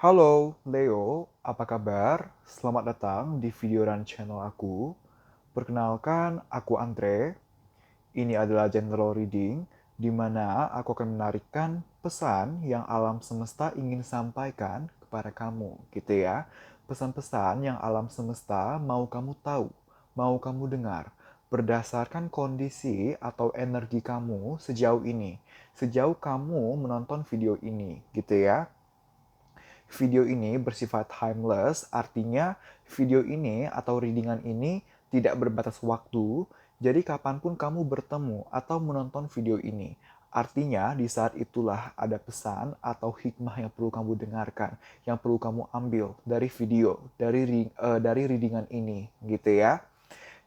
Halo Leo, apa kabar? Selamat datang di video dan channel aku. Perkenalkan, aku Andre. Ini adalah general reading, di mana aku akan menarikkan pesan yang alam semesta ingin sampaikan kepada kamu, gitu ya. Pesan-pesan yang alam semesta mau kamu tahu, mau kamu dengar, berdasarkan kondisi atau energi kamu sejauh ini, sejauh kamu menonton video ini, gitu ya. Video ini bersifat timeless, artinya video ini atau readingan ini tidak berbatas waktu, jadi kapanpun kamu bertemu atau menonton video ini. Artinya di saat itulah ada pesan atau hikmah yang perlu kamu dengarkan, yang perlu kamu ambil dari video, dari readingan ini, gitu ya.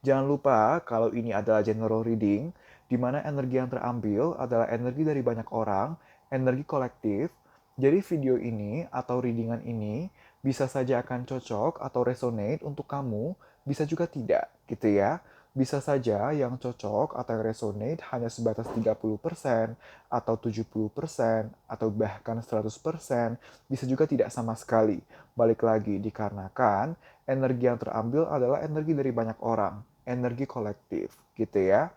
Jangan lupa kalau ini adalah general reading, di mana energi yang terambil adalah energi dari banyak orang, energi kolektif. Jadi video ini atau readingan ini bisa saja akan cocok atau resonate untuk kamu, bisa juga tidak, gitu ya. Bisa saja yang cocok atau yang resonate hanya sebatas 30% atau 70% atau bahkan 100%, bisa juga tidak sama sekali. Balik lagi dikarenakan energi yang terambil adalah energi dari banyak orang, energi kolektif, gitu ya.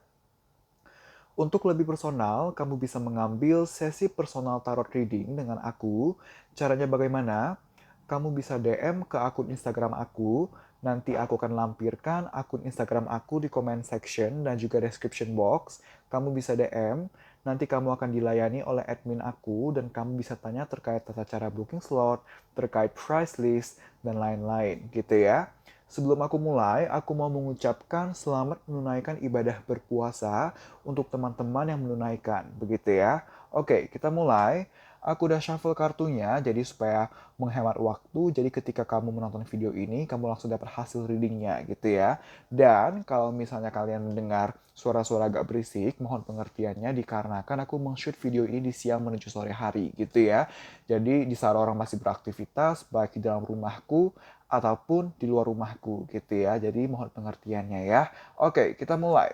Untuk lebih personal, kamu bisa mengambil sesi personal tarot reading dengan aku. Caranya bagaimana? Kamu bisa DM ke akun Instagram aku. Nanti aku akan lampirkan akun Instagram aku di comment section dan juga description box. Kamu bisa DM, nanti kamu akan dilayani oleh admin aku dan kamu bisa tanya terkait tata cara booking slot, terkait price list, dan lain-lain gitu ya. Sebelum aku mulai, aku mau mengucapkan selamat menunaikan ibadah berpuasa untuk teman-teman yang menunaikan, begitu ya. Oke, kita mulai. Aku udah shuffle kartunya, jadi supaya menghemat waktu, jadi ketika kamu menonton video ini, kamu langsung dapat hasil readingnya, gitu ya. Dan kalau misalnya kalian mendengar suara-suara agak berisik, mohon pengertiannya dikarenakan aku meng-shoot video ini di siang menuju sore hari, gitu ya. Jadi di saat orang masih beraktivitas, baik di dalam rumahku ataupun di luar rumahku, gitu ya. Jadi mohon pengertiannya ya. Oke, kita mulai.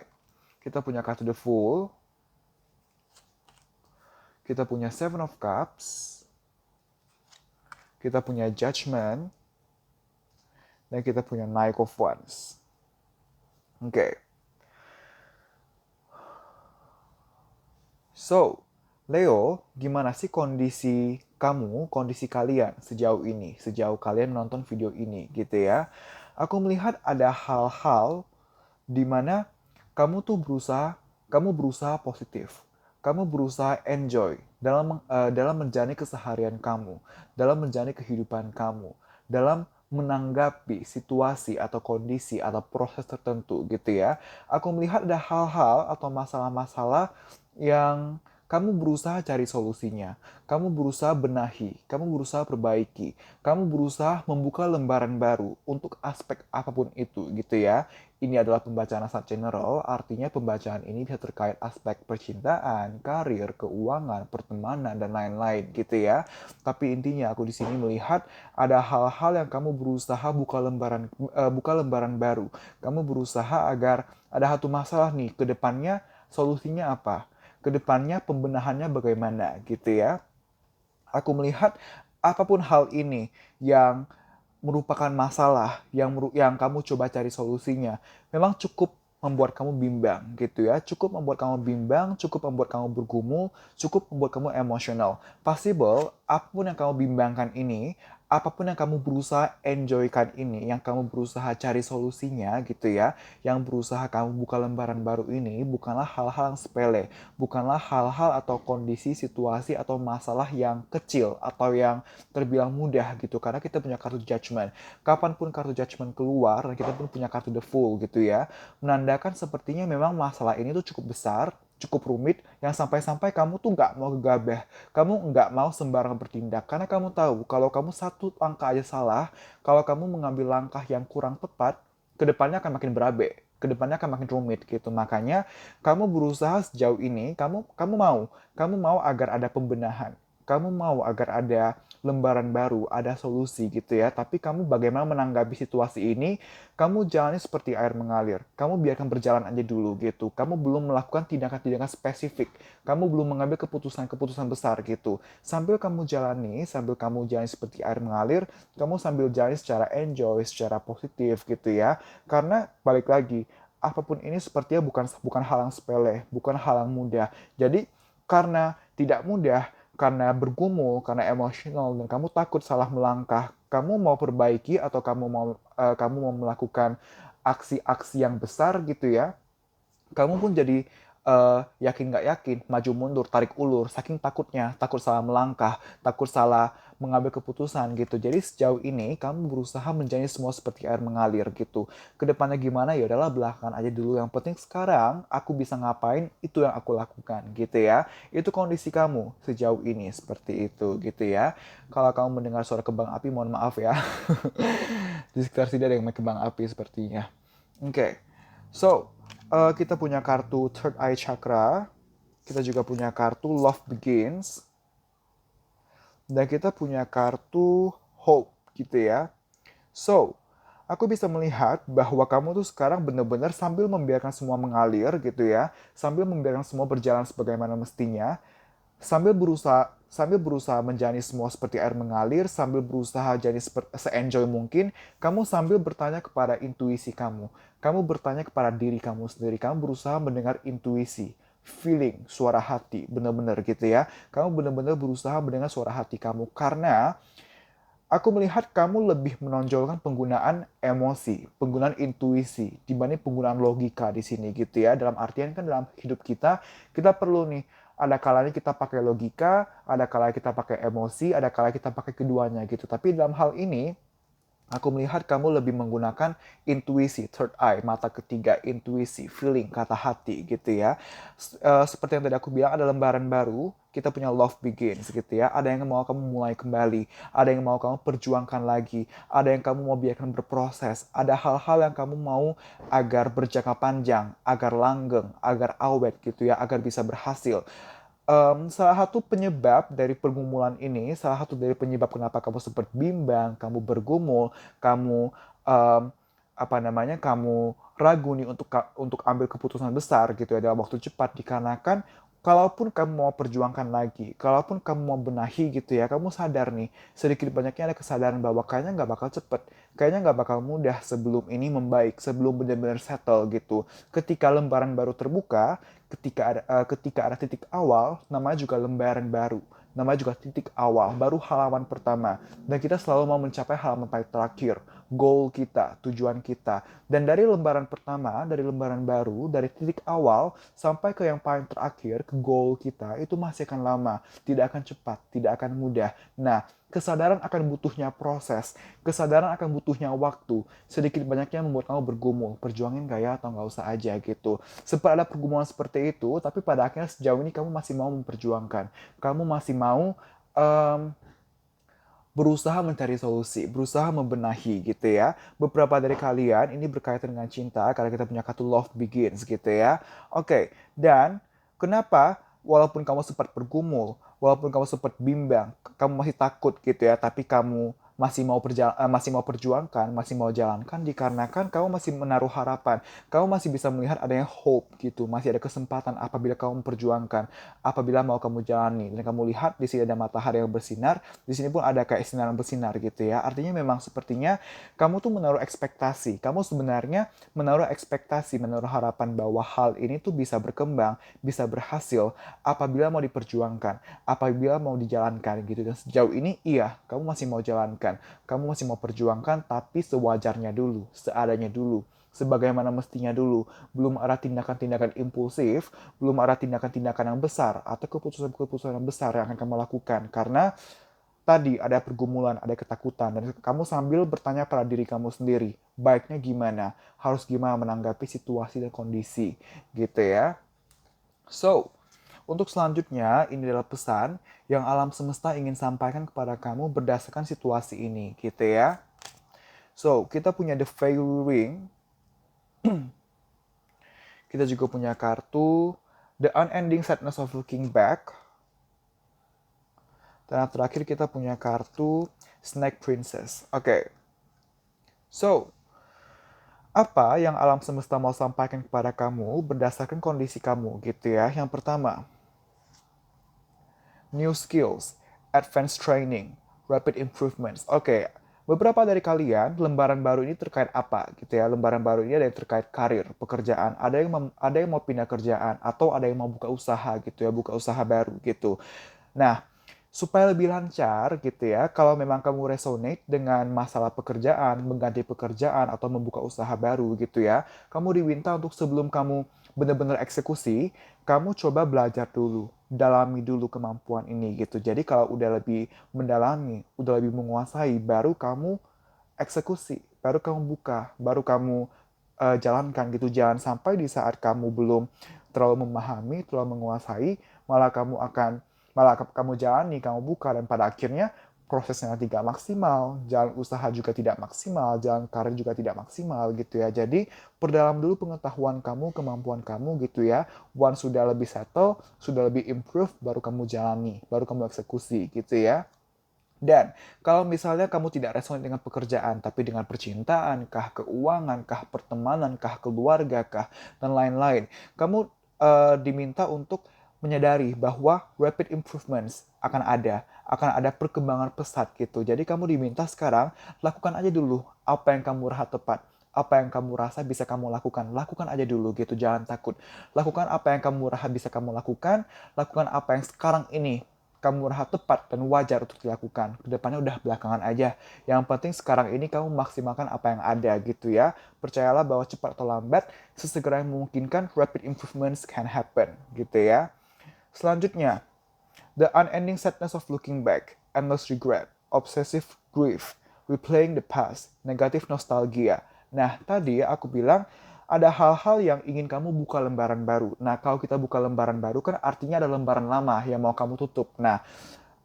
Kita punya kartu The Fool, kita punya Seven of Cups, kita punya Judgment, dan kita punya Knight of Wands. Oke. So, Leo, gimana sih kondisi kamu, kondisi kalian sejauh ini, sejauh kalian menonton video ini gitu ya. Aku melihat ada hal-hal di mana kamu berusaha positif. Kamu berusaha enjoy dalam menjalani keseharian kamu, dalam menjalani kehidupan kamu, dalam menanggapi situasi atau kondisi atau proses tertentu gitu ya. Aku melihat ada hal-hal atau masalah-masalah yang kamu berusaha cari solusinya, kamu berusaha benahi, kamu berusaha perbaiki, kamu berusaha membuka lembaran baru untuk aspek apapun itu gitu ya. Ini adalah pembacaan asal general, artinya pembacaan ini bisa terkait aspek percintaan, karir, keuangan, pertemanan, dan lain-lain gitu ya. Tapi intinya aku di sini melihat ada hal-hal yang kamu berusaha buka lembaran baru. Kamu berusaha agar ada satu masalah nih ke depannya, solusinya apa? Kedepannya pembenahannya bagaimana gitu ya. Aku melihat apapun hal ini yang merupakan masalah yang kamu coba cari solusinya memang cukup membuat kamu bimbang gitu ya, cukup membuat kamu bimbang, cukup membuat kamu bergumul, cukup membuat kamu emosional. Possible apapun yang kamu bimbangkan ini, apapun yang kamu berusaha enjoykan ini, yang kamu berusaha cari solusinya gitu ya, yang berusaha kamu buka lembaran baru ini bukanlah hal-hal yang sepele, bukanlah hal-hal atau kondisi, situasi atau masalah yang kecil atau yang terbilang mudah gitu, karena kita punya kartu judgment. Kapanpun kartu judgment keluar, dan kita pun punya kartu the fool gitu ya, menandakan sepertinya memang masalah ini tuh cukup besar, cukup rumit, yang sampai-sampai kamu tuh nggak mau gegabah, kamu nggak mau sembarang bertindak, karena kamu tahu kalau kamu satu langkah aja salah, kalau kamu mengambil langkah yang kurang tepat, kedepannya akan makin berabe, kedepannya akan makin rumit gitu. Makanya kamu berusaha sejauh ini, kamu mau agar ada pembenahan. Kamu mau agar ada lembaran baru, ada solusi gitu ya. Tapi kamu bagaimana menanggapi situasi ini? Kamu jalani seperti air mengalir. Kamu biarkan berjalan aja dulu gitu. Kamu belum melakukan tindakan-tindakan spesifik. Kamu belum mengambil keputusan-keputusan besar gitu. Sambil kamu jalani seperti air mengalir, kamu sambil jalani secara enjoy, secara positif gitu ya. Karena balik lagi, apapun ini sepertinya bukan hal yang sepele, bukan hal yang mudah. Jadi karena tidak mudah, karena bergumul, karena emosional, dan kamu takut salah melangkah, kamu mau perbaiki atau kamu mau melakukan aksi-aksi yang besar gitu ya, kamu pun jadi yakin nggak yakin, maju mundur, tarik ulur, saking takutnya, takut salah melangkah, takut salah mengambil keputusan gitu. Jadi sejauh ini kamu berusaha menjalani semua seperti air mengalir gitu. Kedepannya gimana ya udahlah belakangan aja dulu. Yang penting sekarang aku bisa ngapain itu yang aku lakukan gitu ya. Itu kondisi kamu sejauh ini seperti itu gitu ya. Kalau kamu mendengar suara kembang api mohon maaf ya. Di sekitar sini ada yang main kembang api sepertinya. Oke. Okay. So, kita punya kartu Third Eye Chakra, kita juga punya kartu Love Begins, dan kita punya kartu Hope gitu ya. So, aku bisa melihat bahwa kamu tuh sekarang benar-benar sambil membiarkan semua mengalir gitu ya, sambil membiarkan semua berjalan sebagaimana mestinya, sambil berusaha menjalani semua seperti air mengalir, sambil berusaha jadi se-enjoy mungkin, kamu sambil bertanya kepada intuisi kamu. Kamu bertanya kepada diri kamu sendiri. Kamu berusaha mendengar intuisi, feeling, suara hati, benar-benar gitu ya. Kamu benar-benar berusaha mendengar suara hati kamu karena aku melihat kamu lebih menonjolkan penggunaan emosi, penggunaan intuisi dibanding penggunaan logika di sini gitu ya. Dalam artian kan dalam hidup kita perlu nih ada kalanya kita pakai logika, ada kalanya kita pakai emosi, ada kalanya kita pakai keduanya gitu. Tapi dalam hal ini aku melihat kamu lebih menggunakan intuisi, third eye, mata ketiga, intuisi, feeling, kata hati gitu ya. Seperti yang tadi aku bilang, ada lembaran baru, kita punya love begins gitu ya. Ada yang mau kamu mulai kembali, ada yang mau kamu perjuangkan lagi, ada yang kamu mau biarkan berproses, ada hal-hal yang kamu mau agar berjangka panjang, agar langgeng, agar awet gitu ya, agar bisa berhasil. Salah satu penyebab dari pergumulan ini, salah satu dari penyebab kenapa kamu sempat bimbang, kamu bergumul, kamu um, apa namanya, kamu ragu nih untuk ambil keputusan besar gitu ya dalam waktu cepat dikarenakan kalaupun kamu mau perjuangkan lagi, kalaupun kamu mau benahi gitu ya, kamu sadar nih sedikit banyaknya ada kesadaran bahwa kayaknya nggak bakal cepet, kayaknya nggak bakal mudah sebelum ini membaik, sebelum benar-benar settle gitu. Ketika lembaran baru terbuka, ketika ada titik awal, namanya juga lembaran baru. Namanya juga titik awal, baru halaman pertama. Dan kita selalu mau mencapai halaman paling terakhir, goal kita, tujuan kita. Dan dari lembaran pertama, dari lembaran baru, dari titik awal, sampai ke yang paling terakhir, ke goal kita, itu masih akan lama. Tidak akan cepat, tidak akan mudah. Nah, kesadaran akan butuhnya proses, kesadaran akan butuhnya waktu, sedikit banyaknya membuat kamu bergumul, perjuangin gak ya atau nggak usah aja gitu. Sempat ada pergumulan seperti itu, tapi pada akhirnya sejauh ini kamu masih mau memperjuangkan, kamu masih mau um, berusaha mencari solusi, berusaha membenahi gitu ya. Beberapa dari kalian ini berkaitan dengan cinta karena kita punya kartu love begins gitu ya. Oke, dan kenapa walaupun kamu sempat bergumul, walaupun kamu sempat bimbang, kamu masih takut gitu ya, tapi kamu masih mau perjuangkan, masih mau jalankan dikarenakan kamu masih menaruh harapan. Kamu masih bisa melihat adanya hope gitu, masih ada kesempatan apabila kamu memperjuangkan, apabila mau kamu jalani. Dan kamu lihat di sini ada matahari yang bersinar, di sini pun ada kayak sinaran bersinar gitu ya. Artinya memang sepertinya kamu tuh menaruh ekspektasi. Kamu sebenarnya menaruh ekspektasi, menaruh harapan bahwa hal ini tuh bisa berkembang, bisa berhasil apabila mau diperjuangkan, apabila mau dijalankan gitu. Dan sejauh ini iya, kamu masih mau jalankan, kamu masih mau perjuangkan tapi sewajarnya dulu, seadanya dulu, sebagaimana mestinya dulu. Belum ada tindakan-tindakan impulsif, belum ada tindakan-tindakan yang besar atau keputusan-keputusan yang besar yang akan kamu lakukan karena tadi ada pergumulan, ada ketakutan dan kamu sambil bertanya pada diri kamu sendiri, baiknya gimana, harus gimana menanggapi situasi dan kondisi gitu ya. So, untuk selanjutnya, ini adalah pesan yang alam semesta ingin sampaikan kepada kamu berdasarkan situasi ini, gitu ya. So, kita punya The Fairy Ring, kita juga punya kartu The Unending Sadness of Looking Back, Dan yang terakhir kita punya kartu Snack Princess. Oke. So, apa yang alam semesta mau sampaikan kepada kamu berdasarkan kondisi kamu gitu ya. Yang pertama, new skills, advanced training, rapid improvements. Oke, beberapa dari kalian lembaran baru ini terkait apa gitu ya? Lembaran baru ini ada yang terkait karir, pekerjaan. Ada yang mau pindah kerjaan atau ada yang mau buka usaha gitu ya, buka usaha baru gitu. Nah, supaya lebih lancar gitu ya, kalau memang kamu resonate dengan masalah pekerjaan, mengganti pekerjaan atau membuka usaha baru gitu ya, kamu diminta untuk sebelum kamu benar-benar eksekusi, kamu coba belajar dulu, dalami dulu kemampuan ini gitu. Jadi kalau udah lebih mendalami, udah lebih menguasai, baru kamu eksekusi, baru kamu buka, baru kamu jalankan gitu. Jangan sampai di saat kamu belum terlalu memahami, terlalu menguasai, malah kamu jalani, kamu buka, dan pada akhirnya prosesnya tidak maksimal, jalan usaha juga tidak maksimal, jalan karir juga tidak maksimal gitu ya. Jadi perdalam dulu pengetahuan kamu, kemampuan kamu gitu ya. Once sudah lebih settle, sudah lebih improve, baru kamu jalani, baru kamu eksekusi gitu ya. Dan kalau misalnya kamu tidak resonate dengan pekerjaan, tapi dengan percintaan, kah, keuangan, kah, pertemanan, kah, keluarga, kah, dan lain-lain, kamu diminta untuk menyadari bahwa rapid improvements akan ada perkembangan pesat gitu. Jadi kamu diminta sekarang lakukan aja dulu apa yang kamu rasa tepat, apa yang kamu rasa bisa kamu lakukan aja dulu gitu, jangan takut. Lakukan apa yang kamu rasa bisa kamu lakukan apa yang sekarang ini kamu rasa tepat dan wajar untuk dilakukan. Kedepannya udah belakangan aja. Yang penting sekarang ini kamu maksimalkan apa yang ada gitu ya. Percayalah bahwa cepat atau lambat, sesegera yang memungkinkan rapid improvements can happen gitu ya. Selanjutnya, the unending sadness of looking back, endless regret, obsessive grief, replaying the past, negative nostalgia. Nah, tadi aku bilang ada hal-hal yang ingin kamu buka lembaran baru. Nah, kalau kita buka lembaran baru kan artinya ada lembaran lama yang mau kamu tutup. Nah,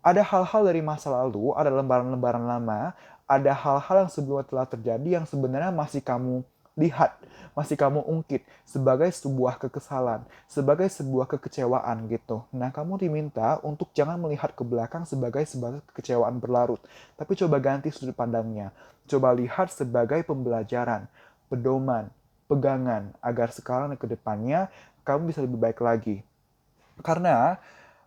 ada hal-hal dari masa lalu, ada lembaran-lembaran lama, ada hal-hal yang sebelumnya telah terjadi yang sebenarnya masih kamu lihat, masih kamu ungkit sebagai sebuah kekesalan, sebagai sebuah kekecewaan gitu. Nah, kamu diminta untuk jangan melihat ke belakang sebagai sebuah kekecewaan berlarut, tapi coba ganti sudut pandangnya. Coba lihat sebagai pembelajaran, pedoman, pegangan, agar sekarang dan ke depannya kamu bisa lebih baik lagi. Karena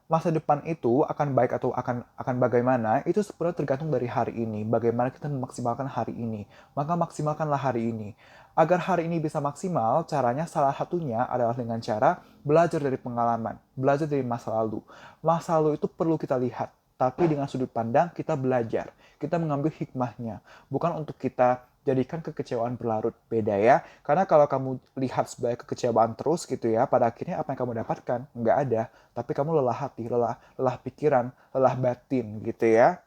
masa depan itu akan baik atau akan bagaimana itu sebenarnya tergantung dari hari ini. Bagaimana kita memaksimalkan hari ini. Maka maksimalkanlah hari ini. Agar hari ini bisa maksimal, caranya salah satunya adalah dengan cara belajar dari pengalaman, belajar dari masa lalu. Masa lalu itu perlu kita lihat, tapi dengan sudut pandang kita belajar. Kita mengambil hikmahnya, bukan untuk kita jadikan kekecewaan berlarut. Beda ya. Karena kalau kamu lihat sebagai kekecewaan terus gitu ya, pada akhirnya apa yang kamu dapatkan? Nggak ada. Tapi kamu lelah hati, lelah pikiran, lelah batin gitu ya.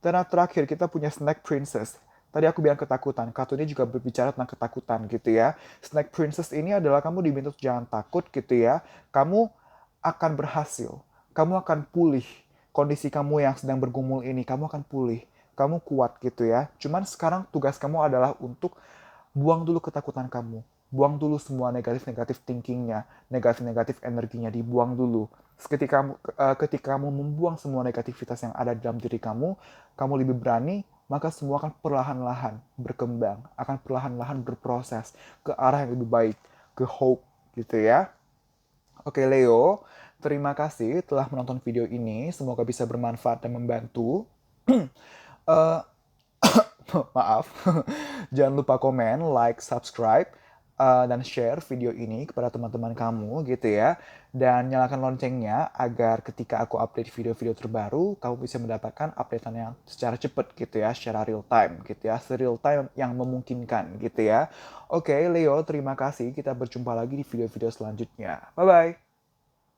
Dan yang terakhir kita punya Snack Princess. Tadi aku bilang ketakutan, kartu ini juga berbicara tentang ketakutan gitu ya. Snack Princess ini adalah kamu diminta jangan takut gitu ya. Kamu akan berhasil, kamu akan pulih. Kondisi kamu yang sedang bergumul ini, kamu akan pulih. Kamu kuat gitu ya. Cuman sekarang tugas kamu adalah untuk buang dulu ketakutan kamu. Buang dulu semua negatif-negatif thinkingnya, negatif-negatif energinya, dibuang dulu. Ketika kamu membuang semua negativitas yang ada dalam diri kamu lebih berani, maka semua akan perlahan-lahan berkembang, akan perlahan-lahan berproses ke arah yang lebih baik, ke hope gitu ya. Oke Leo, terima kasih telah menonton video ini. Semoga bisa bermanfaat dan membantu. Eh, Maaf. Jangan lupa komen, like, subscribe, dan share video ini kepada teman-teman kamu gitu ya. Dan nyalakan loncengnya agar ketika aku update video-video terbaru, kamu bisa mendapatkan updatean yang secara cepat gitu ya, secara real time gitu ya, real time yang memungkinkan gitu ya. Oke, Leo, terima kasih. Kita berjumpa lagi di video-video selanjutnya. Bye-bye.